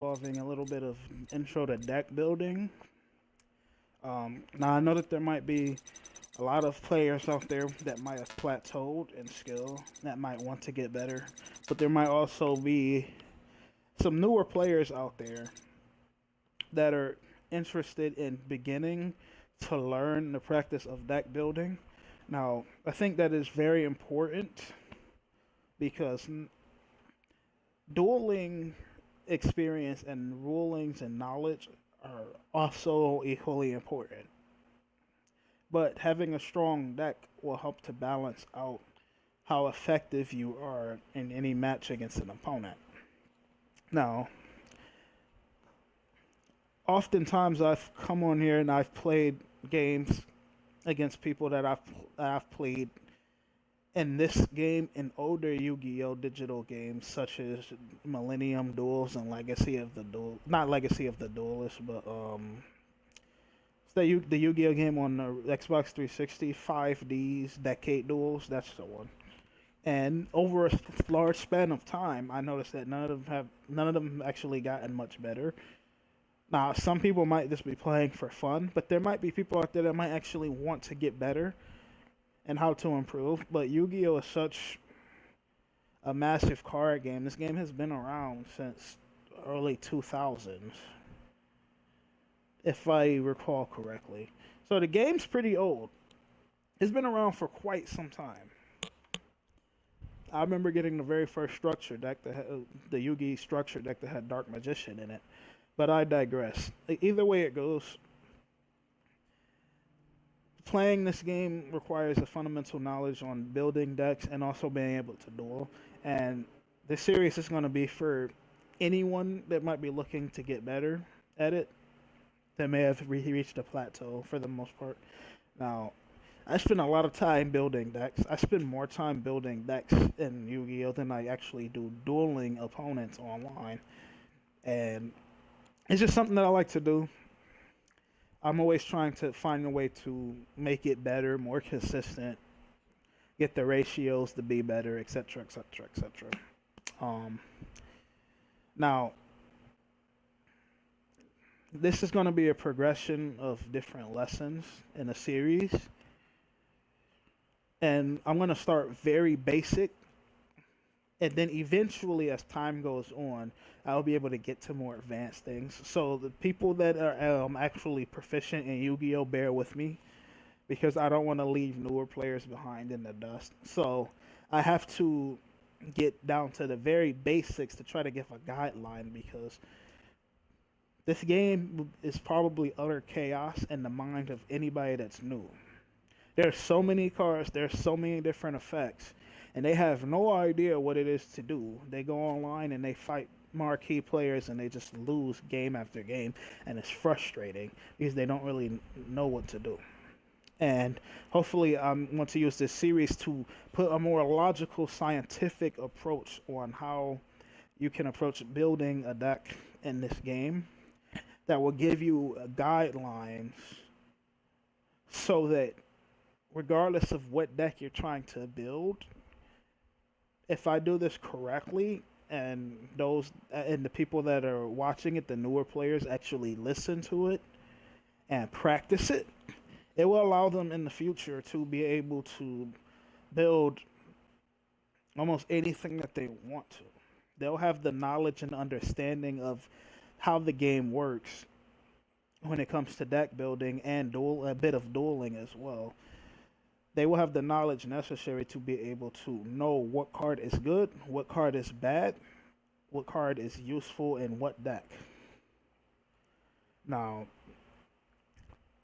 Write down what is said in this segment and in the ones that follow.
involving a little bit of intro to deck building. Now I know that there might be a lot of players out there that might have plateaued in skill that might want to get better, but there might also be some newer players out there that are interested in beginning to learn the practice of deck building. Now, I think that is very important because dueling experience and rulings and knowledge are also equally important. But having a strong deck will help to balance out how effective you are in any match against an opponent. Now, oftentimes I've come on here and I've played games against people that I've played in this game in older Yu-Gi-Oh digital games such as Millennium Duels and Legacy of the Duel, not Legacy of the Duelist, but it's the Yu-Gi-Oh game on the Xbox 360, 5D's Decade Duels. That's the one. And over a large span of time, I noticed that none of them actually gotten much better. Now, some people might just be playing for fun, but there might be people out there that might actually want to get better and how to improve. But Yu-Gi-Oh is such a massive card game. This game has been around since early 2000s, if I recall correctly. So the game's pretty old. It's been around for quite some time. I remember getting the very first structure deck that had the Yugi structure deck that had Dark Magician in it. But I digress. Either way it goes, playing this game requires a fundamental knowledge on building decks and also being able to duel. And this series is going to be for anyone that might be looking to get better at it, that may have reached a plateau for the most part. Now, I spend a lot of time building decks. I spend more time building decks in Yu-Gi-Oh than I actually do dueling opponents online. And it's just something that I like to do. I'm always trying to find a way to make it better, more consistent, get the ratios to be better, etc., etc., etc. Um, Now, this is going to be a progression of different lessons in a series, and I'm going to start very basic, and then eventually, as time goes on, I'll be able to get to more advanced things. So the people that are actually proficient in Yu-Gi-Oh, bear with me because I don't want to leave newer players behind in the dust. So I have to get down to the very basics to try to give a guideline because this game is probably utter chaos in the mind of anybody that's new. There's so many cards, there's so many different effects, and they have no idea what it is to do. They go online and they fight marquee players and they just lose game after game, and it's frustrating because they don't really know what to do. And hopefully, I want to use this series to put a more logical, scientific approach on how you can approach building a deck in this game that will give you guidelines so that regardless of what deck you're trying to build, if I do this correctly and the people that are watching it, the newer players actually listen to it and practice it, it will allow them in the future to be able to build almost anything that they want to. They'll have the knowledge and understanding of how the game works when it comes to deck building and a bit of dueling as well. They will have the knowledge necessary to be able to know what card is good, what card is bad, what card is useful in what deck. Now,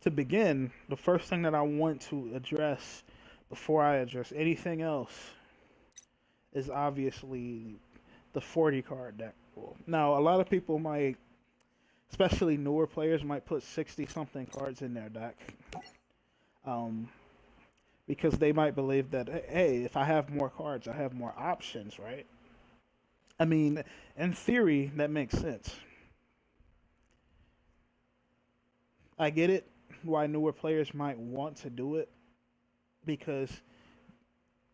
to begin, the first thing that I want to address before I address anything else is obviously the 40 card deck rule. Now, a lot of people might, especially newer players, might put 60 something cards in their deck. Um, because they might believe that, hey, if I have more cards, I have more options, right? I mean, in theory, that makes sense. I get it why newer players might want to do it because,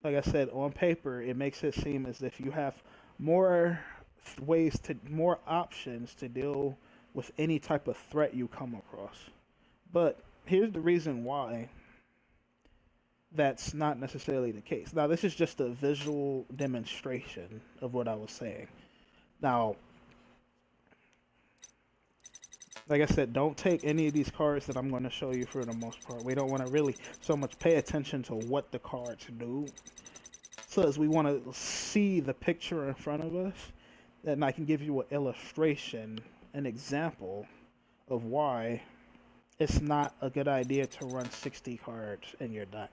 like I said, on paper, it makes it seem as if you have more ways to more options to deal with any type of threat you come across. But here's the reason why that's not necessarily the case. Now, this is just a visual demonstration of what I was saying. Now, like I said, don't take any of these cards that I'm going to show you for the most part. We don't want to really so much pay attention to what the cards do. So as we want to see the picture in front of us, then I can give you an illustration, an example of why it's not a good idea to run 60 cards in your deck.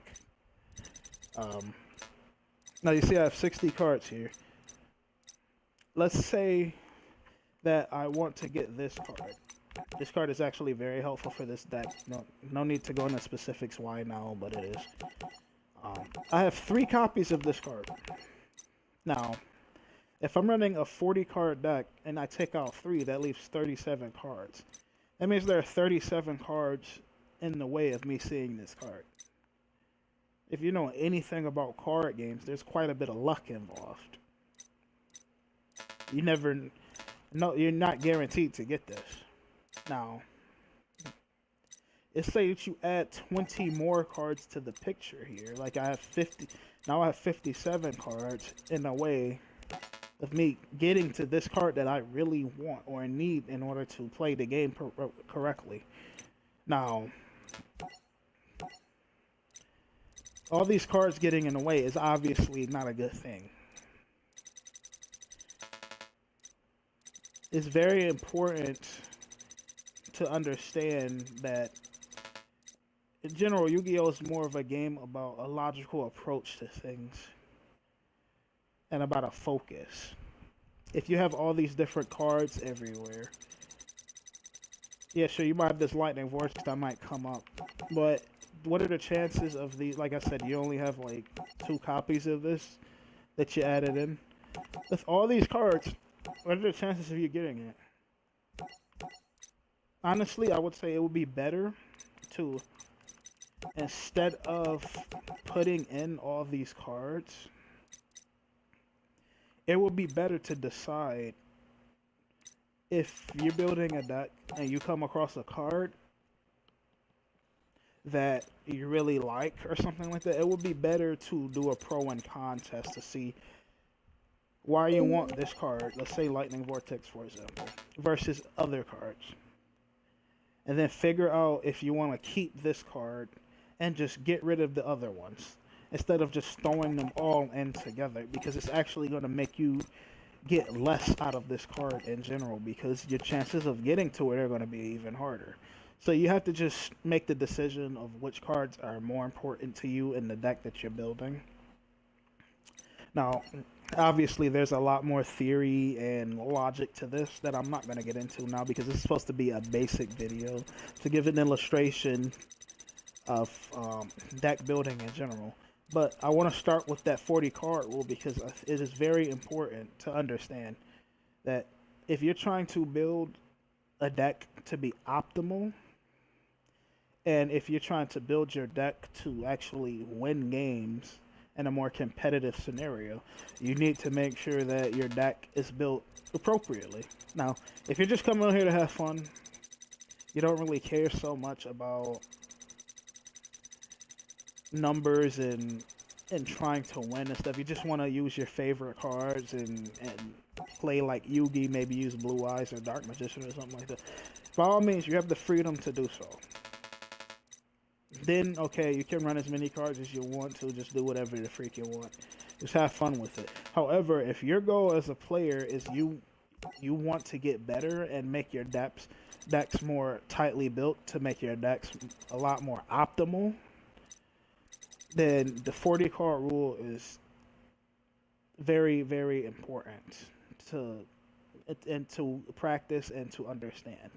Now you see I have 60 cards here. Let's say that I want to get this card. This card is actually very helpful for this deck. No need to go into specifics why now, but it is. I have 3 copies of this card. Now, if I'm running a 40 card deck and I take out 3, that leaves 37 cards. That means there are 37 cards in the way of me seeing this card. If you know anything about card games, there's quite a bit of luck involved. You never know, you're not guaranteed to get this. Now, let's say that you add 20 more cards to the picture here. Like I have 50, now I have 57 cards in the way of me getting to this card that I really want or need in order to play the game correctly. Now, all these cards getting in the way is obviously not a good thing. It's very important to understand that in general, Yu-Gi-Oh! Is more of a game about a logical approach to things and about a focus. If you have all these different cards everywhere, yeah, sure, you might have this lightning vortex that might come up, but what are the chances of these? Like I said, you only have like 2 copies of this that you added in. With all these cards, what are the chances of you getting it? Honestly, I would say it would be better to, instead of putting in all these cards, it would be better to decide if you're building a deck and you come across a card that you really like or something like that. It would be better to do a pro and con test to see why you want this card, let's say Lightning Vortex for example, versus other cards. And then figure out if you want to keep this card and just get rid of the other ones instead of just throwing them all in together, because it's actually going to make you get less out of this card in general, because your chances of getting to it are going to be even harder. So you have to just make the decision of which cards are more important to you in the deck that you're building. Now, obviously, there's a lot more theory and logic to this that I'm not going to get into now, because it's supposed to be a basic video to give an illustration of deck building in general. But I want to start with that 40 card rule, because it is very important to understand that if you're trying to build a deck to be optimal, and if you're trying to build your deck to actually win games in a more competitive scenario, you need to make sure that your deck is built appropriately. Now, if you're just coming out here to have fun, you don't really care so much about numbers and trying to win and stuff. You just want to use your favorite cards and play like Yugi, maybe use Blue Eyes or Dark Magician or something like that. By all means, you have the freedom to do so. Then, okay, you can run as many cards as you want to, just do whatever the freak you want. Just have fun with it. However, if your goal as a player is you want to get better and make your decks more tightly built to make your decks a lot more optimal, then the 40 card rule is very, very important to practice and to understand.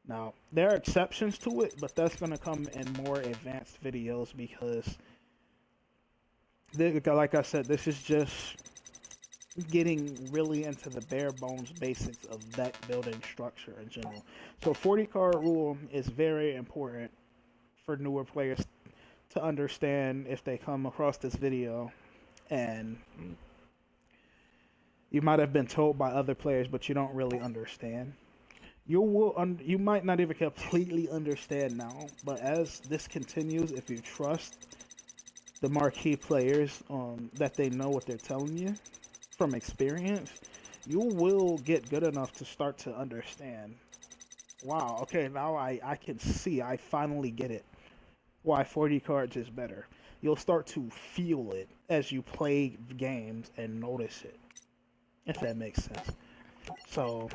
Now, there are exceptions to it, but that's going to come in more advanced videos, because, like I said, this is just getting really into the bare bones basics of deck building structure in general. So 40 card rule is very important for newer players to understand if they come across this video and you might have been told by other players, but you don't really understand. You might not even completely understand now, but as this continues, if you trust the marquee players that they know what they're telling you from experience, you will get good enough to start to understand. Wow, okay, now I can see, I finally get it. Why 40 cards is better. You'll start to feel it as you play games and notice it, if that makes sense. So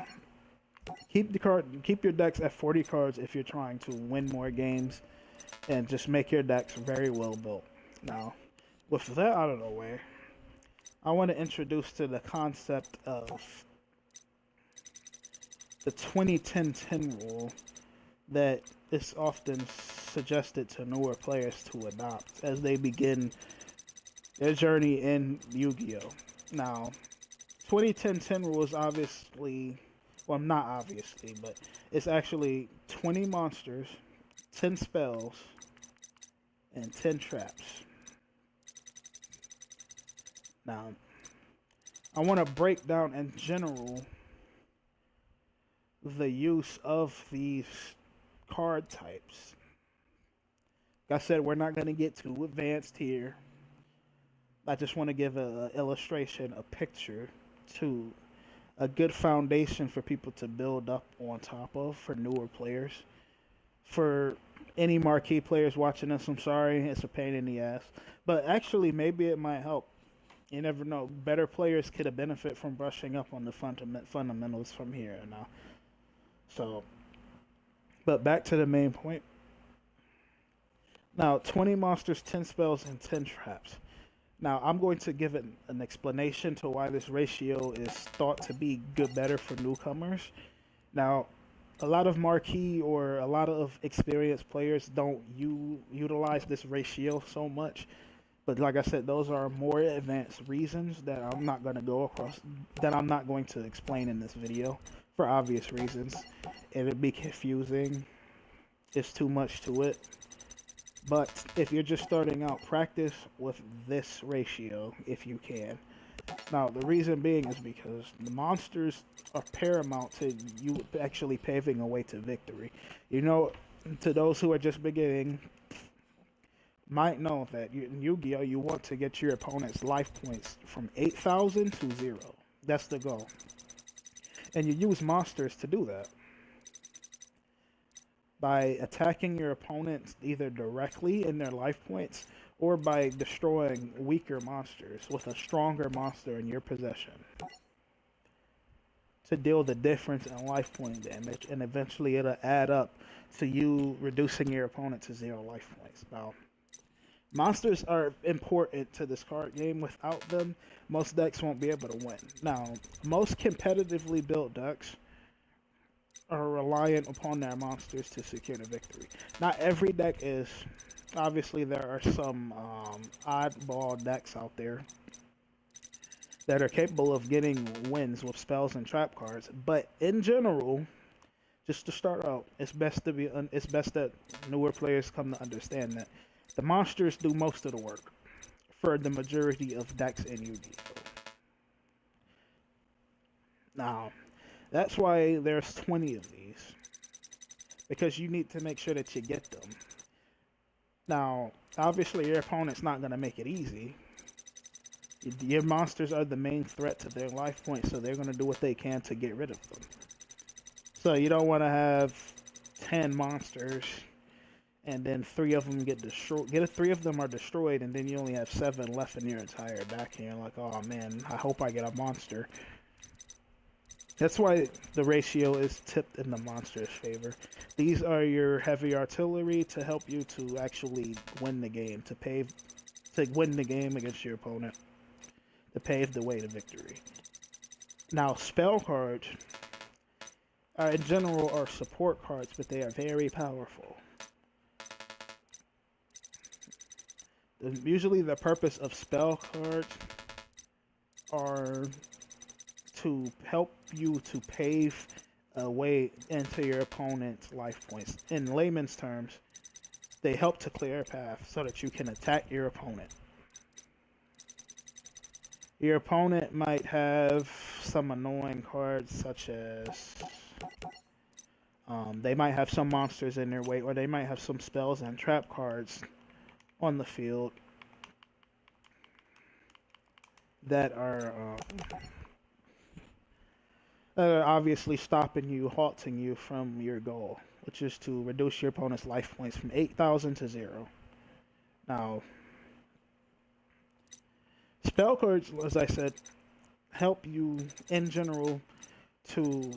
keep your decks at 40 cards if you're trying to win more games, and just make your decks very well built. Now, with that out of the way, I want to introduce to the concept of the 20-10-10 rule that is often suggested to newer players to adopt as they begin their journey in Yu-Gi-Oh! Now, 20-10-10 rule is obviously, well, not obviously, but it's actually 20 monsters, 10 spells, and 10 traps. Now, I want to break down in general the use of these card types. Like I said, we're not going to get too advanced here. I just want to give an illustration, a picture, to a good foundation for people to build up on top of for newer players. For any marquee players watching this, I'm sorry, it's a pain in the ass. But actually, maybe it might help. You never know. Better players could benefit from brushing up on the fundamentals from here now. So, but back to the main point. Now, 20 monsters, 10 spells, and 10 traps. Now, I'm going to give an explanation to why this ratio is thought to be better for newcomers. Now, a lot of marquee or a lot of experienced players don't utilize this ratio so much. But like I said, those are more advanced reasons that I'm not going to go across, that I'm not going to explain in this video for obvious reasons. It'd be confusing. It's too much to it. But if you're just starting out, practice with this ratio if you can. Now, the reason being is because the monsters are paramount to you actually paving a way to victory. You know, to those who are just beginning, might know that in Yu-Gi-Oh! You want to get your opponent's life points from 8,000 to 0. That's the goal. And you use monsters to do that. By attacking your opponents either directly in their life points or by destroying weaker monsters with a stronger monster in your possession to deal the difference in life point damage, and eventually it'll add up to you reducing your opponent to 0 life points. Now, monsters are important to this card game. Without them, most decks won't be able to win. Now, most competitively built decks are reliant upon their monsters to secure the victory. Not every deck is. Obviously, there are some oddball decks out there that are capable of getting wins with spells and trap cards. But in general, just to start out, it's best that newer players come to understand that the monsters do most of the work for the majority of decks in Yu-Gi-Oh! Now, that's why there's 20 of these, because you need to make sure that you get them. Now, obviously your opponent's not going to make it easy. Your monsters are the main threat to their life points, so they're going to do what they can to get rid of them. So you don't want to have 10 monsters and then 3 of them get destroyed. 3 of them are destroyed, and then you only have 7 left in your entire deck, and you're like, oh man, I hope I get a monster. That's why the ratio is tipped in the monster's favor. These are your heavy artillery to help you to actually win the game, to win the game against your opponent, to pave the way to victory. Now, spell cards, in general, are support cards, but they are very powerful. Usually the purpose of spell cards are to help you to pave a way into your opponent's life points. In layman's terms, they help to clear a path so that you can attack your opponent. Your opponent might have some annoying cards such as they might have some monsters in their way, or they might have some spells and trap cards on the field that are obviously stopping you, halting you from your goal, which is to reduce your opponent's life points from 8,000 to 0. Now, spell cards, as I said, help you in general to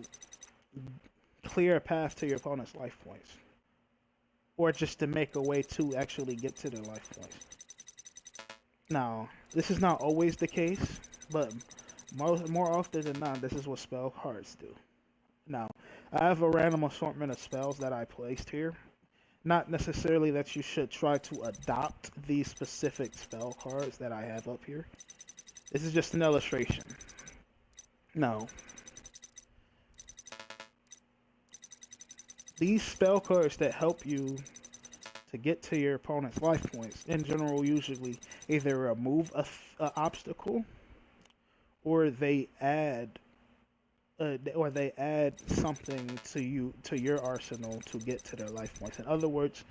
clear a path to your opponent's life points, or just to make a way to actually get to their life points. Now, this is not always the case, but more often than not, this is what spell cards do. Now, I have a random assortment of spells that I placed here. Not necessarily that you should try to adopt these specific spell cards that I have up here. This is just an illustration. Now, these spell cards that help you to get to your opponent's life points, in general, usually either remove an obstacle, or they add something to your arsenal to get to their life points. In other words,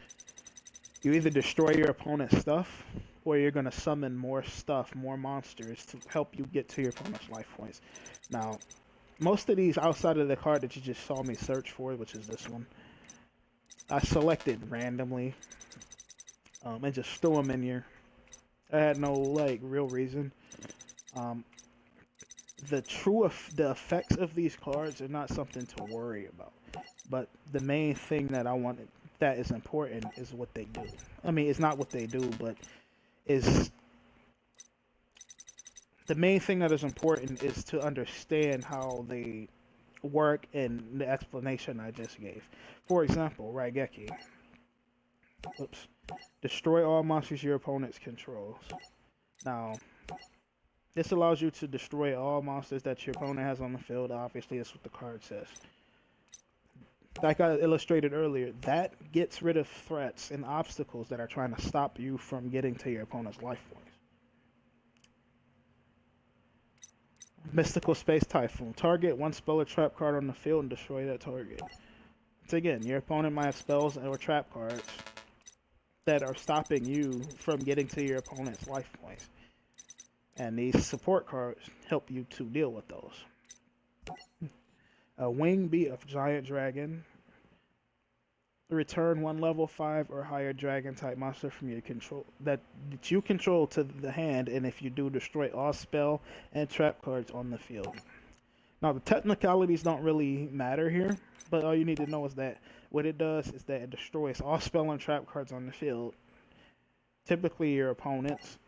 you either destroy your opponent's stuff, or you're gonna summon more stuff, more monsters to help you get to your opponent's life points. Now, most of these outside of the card that you just saw me search for, which is this one, I selected randomly and just threw them in here. I had no real reason. The effects of these cards are not something to worry about, but the main thing that that is important is what they do. I mean, it's not what they do, but is the main thing that is important is to understand how they work and the explanation I just gave. For example, Raigeki. Oops. Destroy all monsters your opponent controls. Now, this allows you to destroy all monsters that your opponent has on the field. Obviously, that's what the card says. Like I illustrated earlier, that gets rid of threats and obstacles that are trying to stop you from getting to your opponent's life points. Mystical Space Typhoon. Target one spell or trap card on the field and destroy that target. Once again, your opponent might have spells or trap cards that are stopping you from getting to your opponent's life points. And these support cards help you to deal with those. A Wing Beat of Giant Dragon. Return one level 5 or higher dragon type monster from your control that you control to the hand, and if you do, destroy all spell and trap cards on the field. Now, the technicalities don't really matter here, but all you need to know is that what it does is that it destroys all spell and trap cards on the field, typically your opponent's.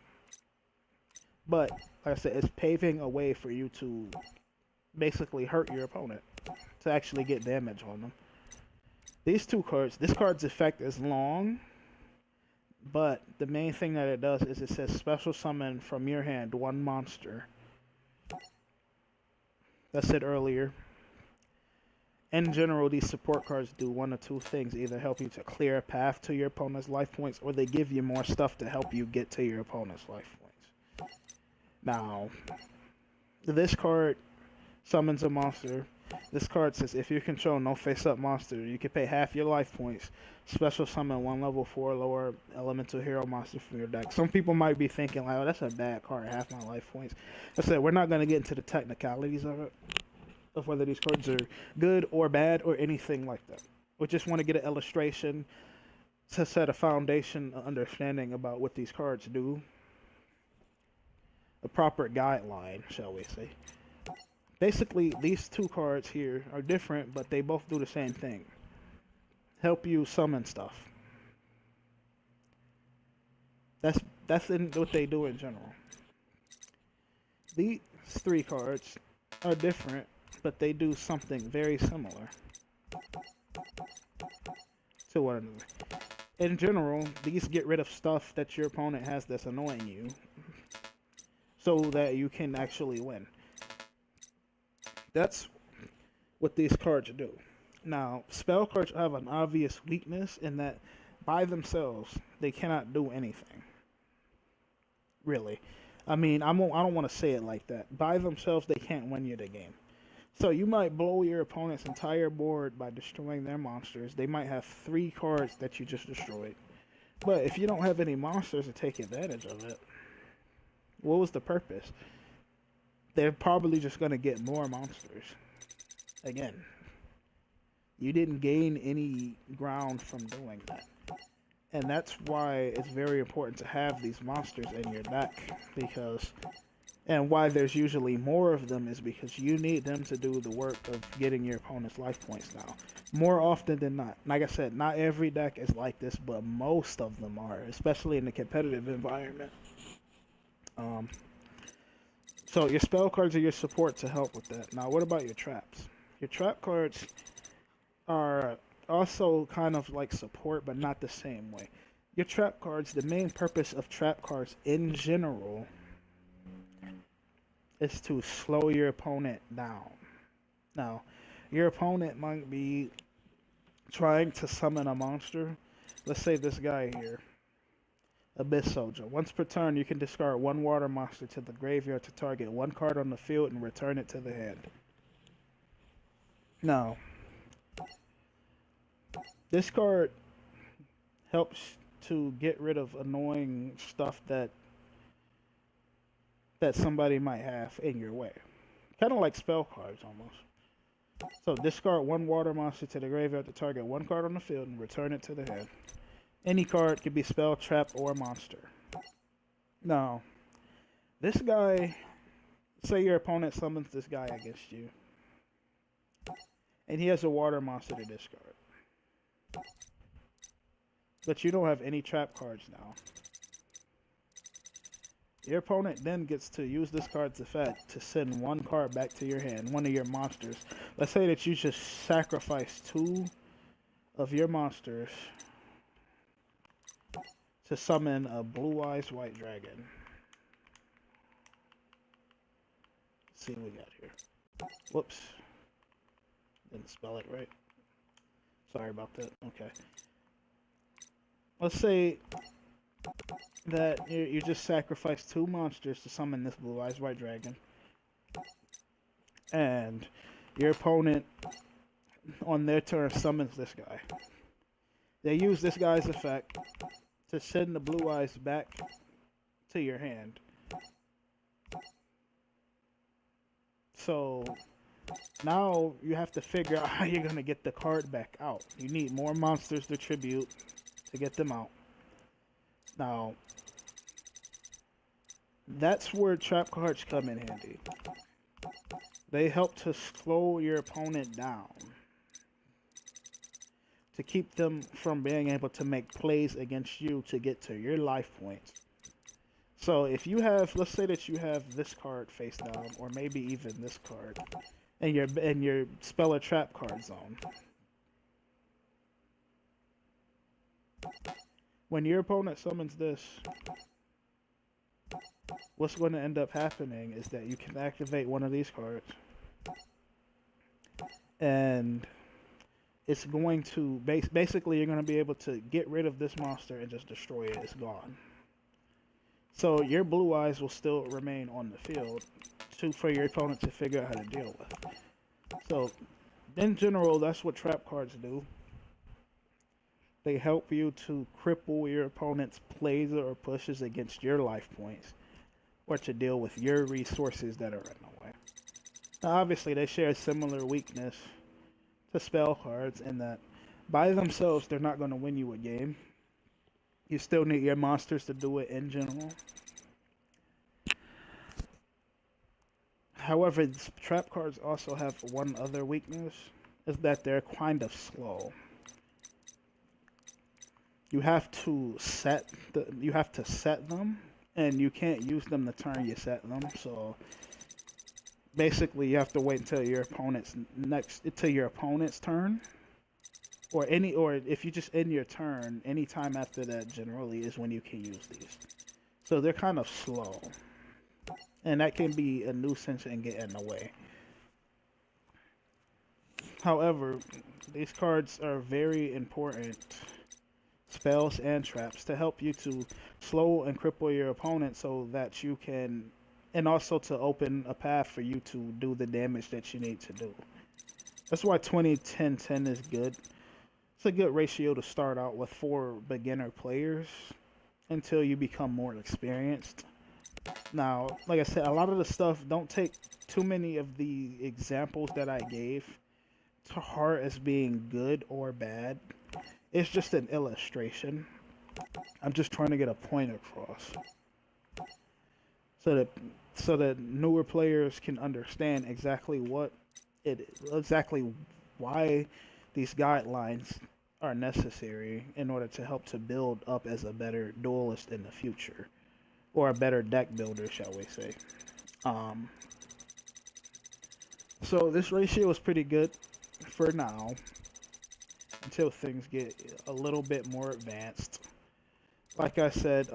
But, like I said, it's paving a way for you to basically hurt your opponent, to actually get damage on them. These two cards, this card's effect is long, but the main thing that it does is it says special summon from your hand one monster. That's it earlier. In general, these support cards do one of two things: either help you to clear a path to your opponent's life points, or they give you more stuff to help you get to your opponent's life points. Now, this card summons a monster. This card says if you control no face-up monster, you can pay half your life points. Special summon one level 4 lower elemental hero monster from your deck. Some people might be thinking, like, oh, that's a bad card, half my life points. I said, we're not going to get into the technicalities of it, of whether these cards are good or bad or anything like that. We just want to get an illustration to set a foundation, understanding about what these cards do. A proper guideline, shall we say. Basically, these two cards here are different, but they both do the same thing. Help you summon stuff. That's what they do in general. These three cards are different, but they do something very similar to one another. In general, these get rid of stuff that your opponent has that's annoying you, so that you can actually win. That's what these cards do. Now, spell cards have an obvious weakness in that by themselves, they cannot do anything. Really. I mean, I don't want to say it like that. By themselves, they can't win you the game. So you might blow your opponent's entire board by destroying their monsters. They might have 3 cards that you just destroyed. But if you don't have any monsters to take advantage of it, what was the purpose? They're probably just going to get more monsters. Again, you didn't gain any ground from doing that. And that's why it's very important to have these monsters in your deck, because, and why there's usually more of them is because you need them to do the work of getting your opponent's life points now. More often than not. Like I said, not every deck is like this, but most of them are, especially in the competitive environment. So your spell cards are your support to help with that. Now, what about your traps? Your trap cards are also kind of like support, but not the same way. Your trap cards, the main purpose of trap cards in general is to slow your opponent down. Now, your opponent might be trying to summon a monster. Let's say this guy here, Abyss Soldier. Once per turn, you can discard 1 water monster to the graveyard to target 1 card on the field and return it to the hand. Now, this card helps to get rid of annoying stuff that somebody might have in your way. Kind of like spell cards almost. So discard 1 water monster to the graveyard to target 1 card on the field and return it to the hand. Any card could be spell, trap, or monster. Now, this guy, say your opponent summons this guy against you, and he has a water monster to discard. But you don't have any trap cards now. Your opponent then gets to use this card's effect to send 1 card back to your hand, 1 of your monsters. Let's say that you just sacrifice 2 of your monsters to summon a Blue Eyes White Dragon. Let's see what we got here. Whoops. Didn't spell it right. Sorry about that. Okay. Let's say that you just sacrifice 2 monsters to summon this Blue Eyes White Dragon. And your opponent, on their turn, summons this guy. They use this guy's effect to send the Blue Eyes back to your hand. So now you have to figure out how you're going to get the card back out. You need more monsters to tribute to get them out. Now, that's where trap cards come in handy. They help to slow your opponent down, to keep them from being able to make plays against you to get to your life points. So if you have, let's say that you have this card face down, or maybe even this card, in your spell or trap card zone. When your opponent summons this, what's going to end up happening is that you can activate one of these cards, and it's going to basically you're going to be able to get rid of this monster and just destroy it. It's gone. So your Blue Eyes will still remain on the field for your opponent to figure out how to deal with. So in general, that's what trap cards do. They help you to cripple your opponent's plays or pushes against your life points, or to deal with your resources that are in the way. Now, obviously, they share a similar weakness to spell cards in that by themselves, they're not going to win you a game. You still need your monsters to do it in general. However, trap cards also have one other weakness, is that they're kind of slow. You have to set them, and you can't use them the turn you set them. So basically, you have to wait until your opponent's turn, or if you just end your turn, any time after that generally is when you can use these. So they're kind of slow, and that can be a nuisance and get in the way. However, these cards are very important, spells and traps to help you to slow and cripple your opponent so that you can, and also to open a path for you to do the damage that you need to do. That's why 20-10-10 is good. It's a good ratio to start out with for beginner players until you become more experienced. Now, like I said, a lot of the stuff, don't take too many of the examples that I gave to heart as being good or bad. It's just an illustration. I'm just trying to get a point across so that newer players can understand exactly exactly why these guidelines are necessary in order to help to build up as a better duelist in the future, or a better deck builder, shall we say. So this ratio is pretty good for now, until things get a little bit more advanced. Like I said,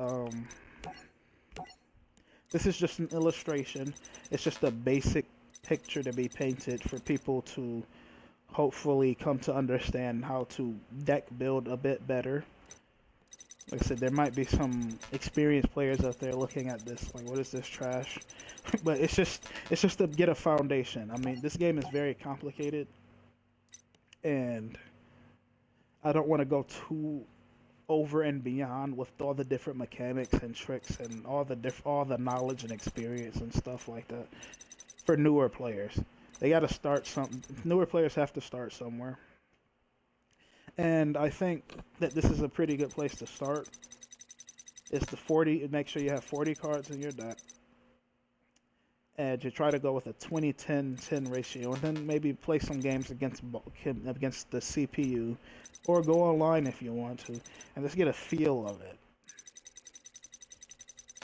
this is just an illustration. It's just a basic picture to be painted for people to hopefully come to understand how to deck build a bit better. Like I said, there might be some experienced players out there looking at this like, what is this trash? But it's just to get a foundation. I mean, this game is very complicated, and I don't want to go too over and beyond with all the different mechanics and tricks and all the knowledge and experience and stuff like that for newer players. They got to start something. Newer players have to start somewhere. And I think that this is a pretty good place to start. It's the 40, make sure you have 40 cards in your deck. And you try to go with a 20-10-10 ratio, and then maybe play some games against the CPU, or go online if you want to, and just get a feel of it.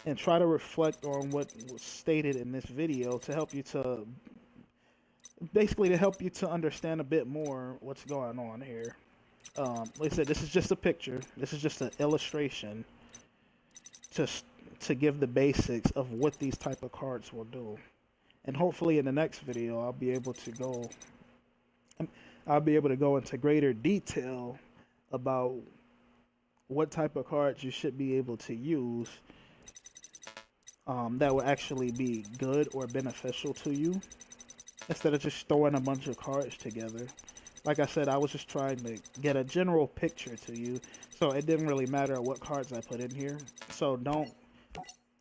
And try to reflect on what was stated in this video to help you to, basically to help you to understand a bit more what's going on here. Like I said, this is just a picture. This is just an illustration to give the basics of what these type of cards will do. And hopefully in the next video I'll be able to go into greater detail about what type of cards you should be able to use that will actually be good or beneficial to you, instead of just throwing a bunch of cards together. Like I said, I was just trying to get a general picture to you, so it didn't really matter what cards I put in here. So don't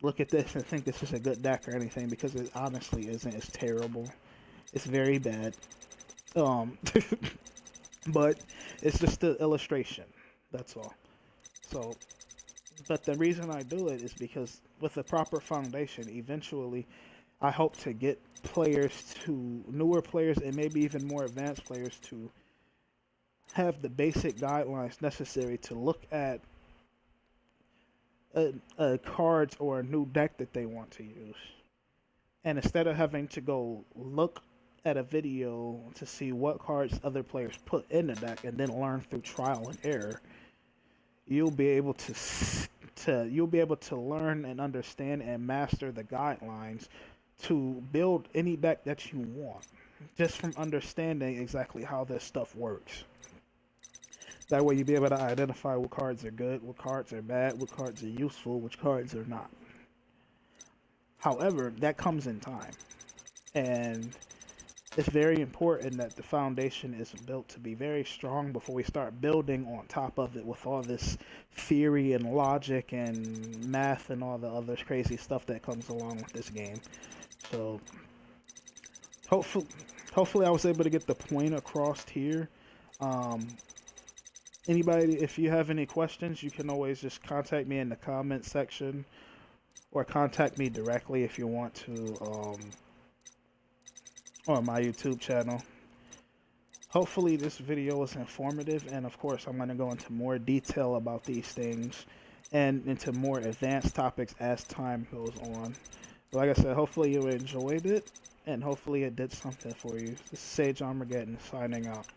look at this and think this is a good deck or anything, because it honestly isn't. It's terrible. It's very bad. But it's just an illustration. That's all. So, but the reason I do it is because with the proper foundation, eventually, I hope to get newer players, and maybe even more advanced players, to have the basic guidelines necessary to look at cards or a new deck that they want to use. And instead of having to go look at a video to see what cards other players put in the deck and then learn through trial and error, you'll be able to learn and understand and master the guidelines to build any deck that you want, just from understanding exactly how this stuff works. That way you'll be able to identify what cards are good, what cards are bad, what cards are useful, which cards are not. However, that comes in time. And it's very important that the foundation is built to be very strong before we start building on top of it with all this theory and logic and math and all the other crazy stuff that comes along with this game. So hopefully I was able to get the point across here. Anybody, if you have any questions, you can always just contact me in the comment section, or contact me directly if you want to on my YouTube channel. Hopefully this video was informative, and of course I'm going to go into more detail about these things and into more advanced topics as time goes on. Like I said, hopefully you enjoyed it, and hopefully it did something for you. This is Sage Armageddon signing out.